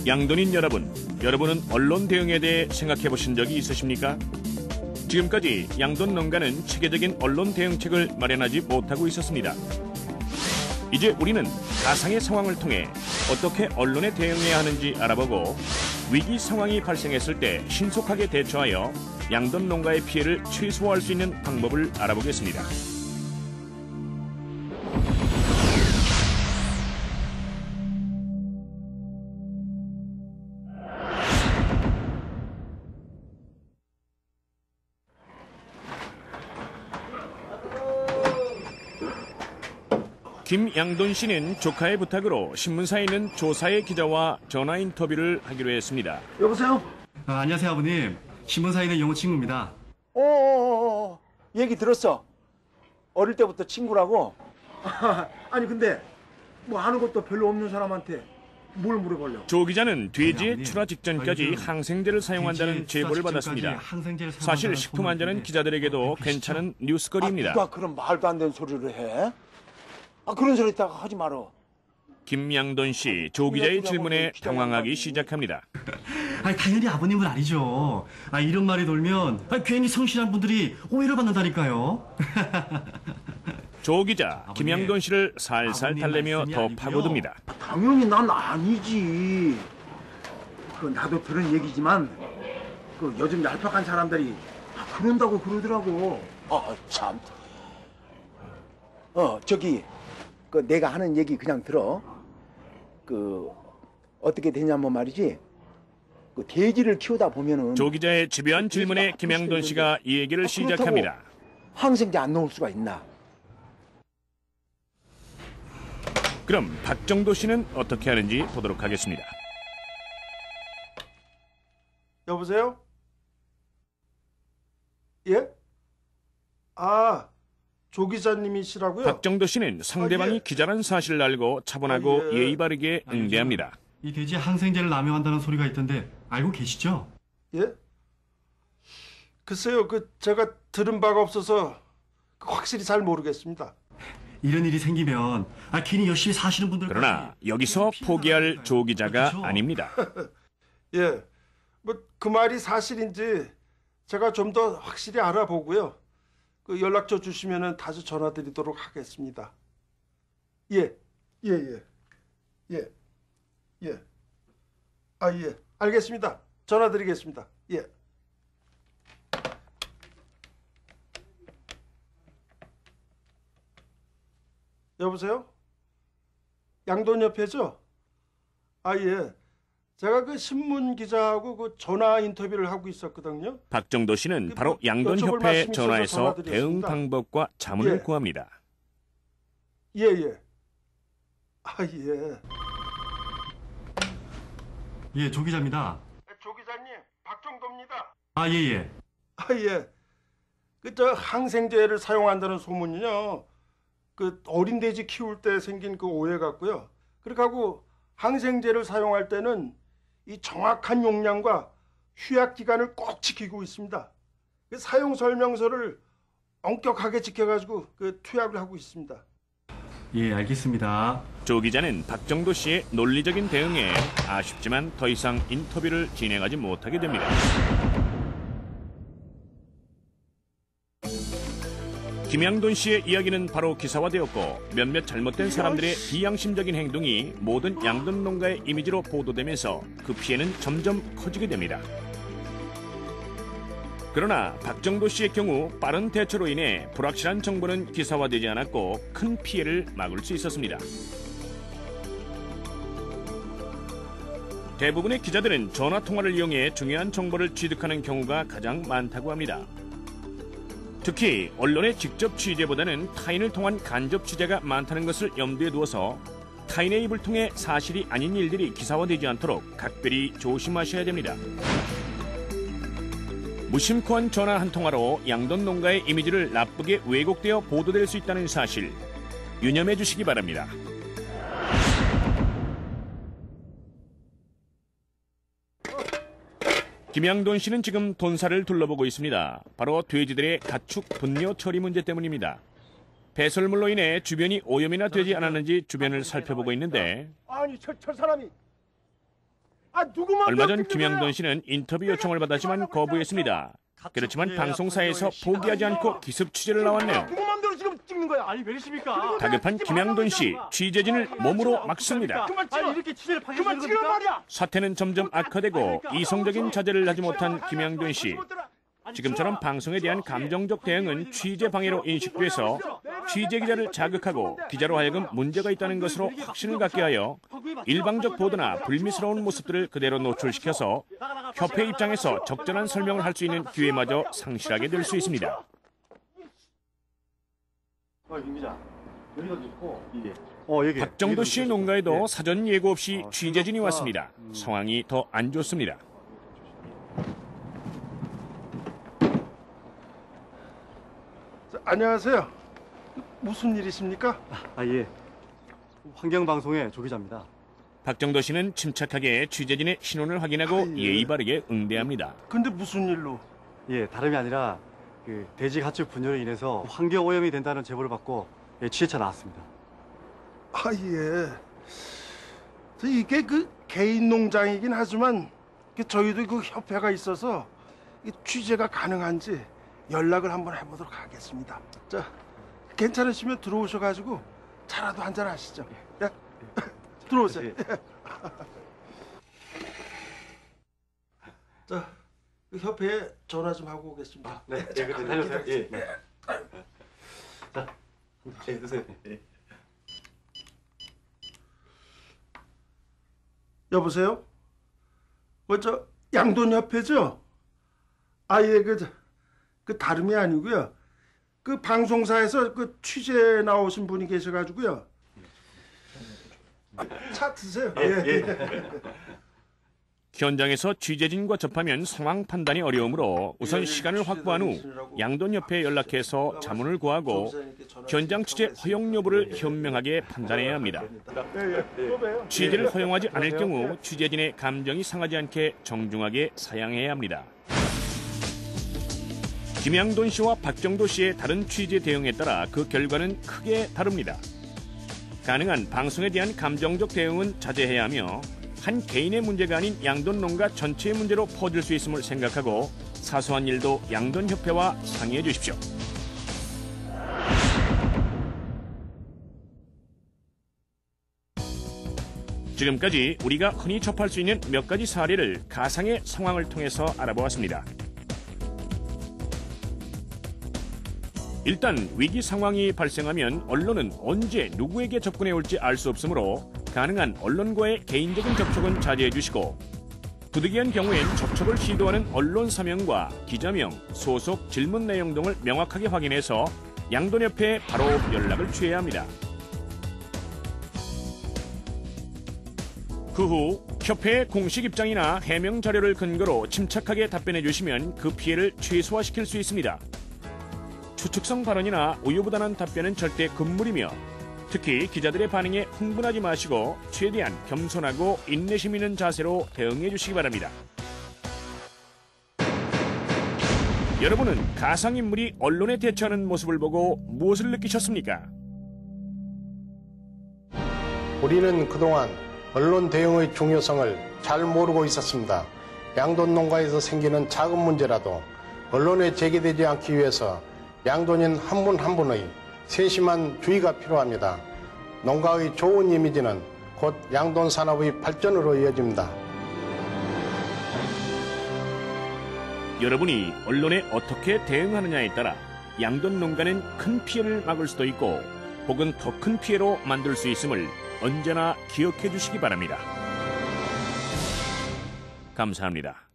양돈인 여러분, 여러분은 언론 대응에 대해 생각해 보신 적이 있으십니까? 지금까지 양돈 농가는 체계적인 언론 대응책을 마련하지 못하고 있었습니다. 이제 우리는 가상의 상황을 통해 어떻게 언론에 대응해야 하는지 알아보고 위기 상황이 발생했을 때 신속하게 대처하여 양돈 농가의 피해를 최소화할 수 있는 방법을 알아보겠습니다. 김양돈 씨는 조카의 부탁으로 신문사에 있는 조사의 기자와 전화 인터뷰를 하기로 했습니다. 여보세요? 안녕하세요, 아버님. 신문사에 있는 영호 친구입니다. 얘기 들었어. 어릴 때부터 친구라고. 아니 근데 뭐 아는 것도 별로 없는 사람한테 뭘 물어보려고. 조 기자는 돼지의 출하 직전까지 항생제를 사용한다는 제보를 받았습니다. 사실 식품 안전은 기자들에게도 괜찮은 뉴스거리입니다. 누가 그런 말도 안 되는 소리를 해? 그런 소리 있다가 하지 마라. 김양돈 씨, 조 기자의 질문에 당황하기 시작합니다. 당연히 아버님은 아니죠. 이런 말이 돌면 괜히 성실한 분들이 오해를 받는다니까요. 조 기자, 김양돈 씨를 살살 달래며 더 파고듭니다. 당연히 난 아니지. 나도 들은 얘기지만 요즘 얄팍한 사람들이 그런다고 그러더라고. 참. 저기 내가 하는 얘기 그냥 들어. 어떻게 되냐면 말이지. 돼지를 키우다 보면은 조 기자의 집요한 질문에 김양돈 씨가 이 얘기를 시작합니다. 항생제 안 넣을 수가 있나? 그럼 박정도 씨는 어떻게 하는지 보도록 하겠습니다. 여보세요? 예? 조 기자님이시라고요? 박정도 씨는 상대방이 예. 기자란 사실을 알고 차분하고 예. 예의 바르게 응대합니다. 이 돼지에 항생제를 남용한다는 소리가 있던데 알고 계시죠? 예? 글쎄요, 제가 들은 바가 없어서 확실히 잘 모르겠습니다. 이런 일이 생기면 괜히 열심히 사시는 분들. 그러나 여기서 포기할 조 기자가 그렇죠? 아닙니다. 예, 그 말이 사실인지 제가 좀 더 확실히 알아보고요. 연락처 주시면은 다시 전화드리도록 하겠습니다. 예. 알겠습니다. 전화드리겠습니다. 예. 여보세요? 양돈협회죠? 예. 제가 신문 기자하고 전화 인터뷰를 하고 있었거든요. 박정도 씨는 바로 여쭤볼 양돈협회에 말씀이 있어서 전화해서 전화드렸습니다. 대응 방법과 자문을 예. 구합니다. 예. 예, 조 기자입니다. 조 기자님, 박정도입니다. 예. 예. 항생제를 사용한다는 소문이요. 어린 돼지 키울 때 생긴 오해 같고요. 그렇게 하고 항생제를 사용할 때는 이 정확한 용량과 휴약 기간을 꼭 지키고 있습니다. 사용 설명서를 엄격하게 지켜가지고 투약을 하고 있습니다. 예, 알겠습니다. 조 기자는 박정도 씨의 논리적인 대응에 아쉽지만 더 이상 인터뷰를 진행하지 못하게 됩니다. 김양돈 씨의 이야기는 바로 기사화되었고 몇몇 잘못된 사람들의 비양심적인 행동이 모든 양돈 농가의 이미지로 보도되면서 그 피해는 점점 커지게 됩니다. 그러나 박정도 씨의 경우 빠른 대처로 인해 불확실한 정보는 기사화되지 않았고 큰 피해를 막을 수 있었습니다. 대부분의 기자들은 전화통화를 이용해 중요한 정보를 취득하는 경우가 가장 많다고 합니다. 특히 언론의 직접 취재보다는 타인을 통한 간접 취재가 많다는 것을 염두에 두어서 타인의 입을 통해 사실이 아닌 일들이 기사화되지 않도록 각별히 조심하셔야 됩니다. 무심코한 전화 한 통화로 양돈 농가의 이미지를 나쁘게 왜곡되어 보도될 수 있다는 사실 유념해 주시기 바랍니다. 김양돈 씨는 지금 돈사를 둘러보고 있습니다. 바로 돼지들의 가축 분뇨 처리 문제 때문입니다. 배설물로 인해 주변이 오염이나 되지 않았는지 주변을 살펴보고 있는데 아니 저 사람이 누구만 얼마 전 김양돈 씨는 인터뷰 요청을 받았지만 거부했습니다. 그렇지만 방송사에서 포기하지 않고 기습 취재를 나왔네요. 누구 맘대로 지금 찍는 거야? 아니 왜 이러십니까? 다급한 김양돈 씨, 취재진을 몸으로 막습니다. 그만 찍어. 아니 이렇게 취재를 그만 방해하는 찍으란 겁니까? 말이야. 사태는 점점 악화되고 이성적인 자제를 하지 못한 김양돈 씨. 지금처럼 방송에 대한 감정적 대응은 취재 방해로 인식돼서 취재 기자를 자극하고 기자로 하여금 문제가 있다는 것으로 확신을 갖게 하여 일방적 보도나 불미스러운 모습들을 그대로 노출시켜서 협회 입장에서 적절한 설명을 할 수 있는 기회마저 상실하게 될 수 있습니다. 김 기자 여기가 있고 여기. 박정도 씨의 농가에도 사전 예고 없이 취재진이 왔습니다. 상황이 더 안 좋습니다. 안녕하세요. 무슨 일이십니까? 예. 환경방송의 조 기자입니다. 박정도 씨는 침착하게 취재진의 신원을 확인하고 예의 바르게 응대합니다. 근데 무슨 일로? 예, 다름이 아니라 그 돼지 가축 분열로 인해서 환경 오염이 된다는 제보를 받고 취재차 나왔습니다. 예. 이게 그 개인 농장이긴 하지만 저희도 그 협회가 있어서 취재가 가능한지 연락을 한번 해보도록 하겠습니다. 자, 괜찮으시면 들어오셔가지고 차라도 한잔 하시죠. 예? 들어오세요. 자, 그 협회에 전화 좀 하고 오겠습니다. 네, 다녀오세요. 예. 자, 드세요. 여보세요? 저 양돈협회죠? 예, 그 다름이 아니고요. 그 방송사에서 그 취재 나오신 분이 계셔가지고요. 차 드세요. 현장에서 취재진과 접하면 상황 판단이 어려우므로 우선 시간을 확보한 후 양돈협회에 연락해서 자문을 구하고 현장 취재 허용 여부를 현명하게 판단해야 합니다. 취재를 허용하지 않을 경우 취재진의 감정이 상하지 않게 정중하게 사양해야 합니다. 김양돈 씨와 박정도 씨의 다른 취재 대응에 따라 그 결과는 크게 다릅니다. 가능한 방송에 대한 감정적 대응은 자제해야 하며 한 개인의 문제가 아닌 양돈 농가 전체의 문제로 퍼질 수 있음을 생각하고 사소한 일도 양돈협회와 상의해 주십시오. 지금까지 우리가 흔히 접할 수 있는 몇 가지 사례를 가상의 상황을 통해서 알아보았습니다. 일단 위기 상황이 발생하면 언론은 언제 누구에게 접근해 올지 알 수 없으므로 가능한 언론과의 개인적인 접촉은 자제해 주시고 부득이한 경우엔 접촉을 시도하는 언론 사명과 기자명, 소속, 질문 내용 등을 명확하게 확인해서 양돈협회에 바로 연락을 취해야 합니다. 그 후 협회의 공식 입장이나 해명 자료를 근거로 침착하게 답변해 주시면 그 피해를 최소화시킬 수 있습니다. 추측성 발언이나 우유부단한 답변은 절대 금물이며 특히 기자들의 반응에 흥분하지 마시고 최대한 겸손하고 인내심 있는 자세로 대응해 주시기 바랍니다. 여러분은 가상인물이 언론에 대처하는 모습을 보고 무엇을 느끼셨습니까? 우리는 그동안 언론 대응의 중요성을 잘 모르고 있었습니다. 양돈 농가에서 생기는 작은 문제라도 언론에 제기되지 않기 위해서 양돈인 한 분 한 분의 세심한 주의가 필요합니다. 농가의 좋은 이미지는 곧 양돈 산업의 발전으로 이어집니다. 여러분이 언론에 어떻게 대응하느냐에 따라 양돈 농가는 큰 피해를 막을 수도 있고 혹은 더 큰 피해로 만들 수 있음을 언제나 기억해 주시기 바랍니다. 감사합니다.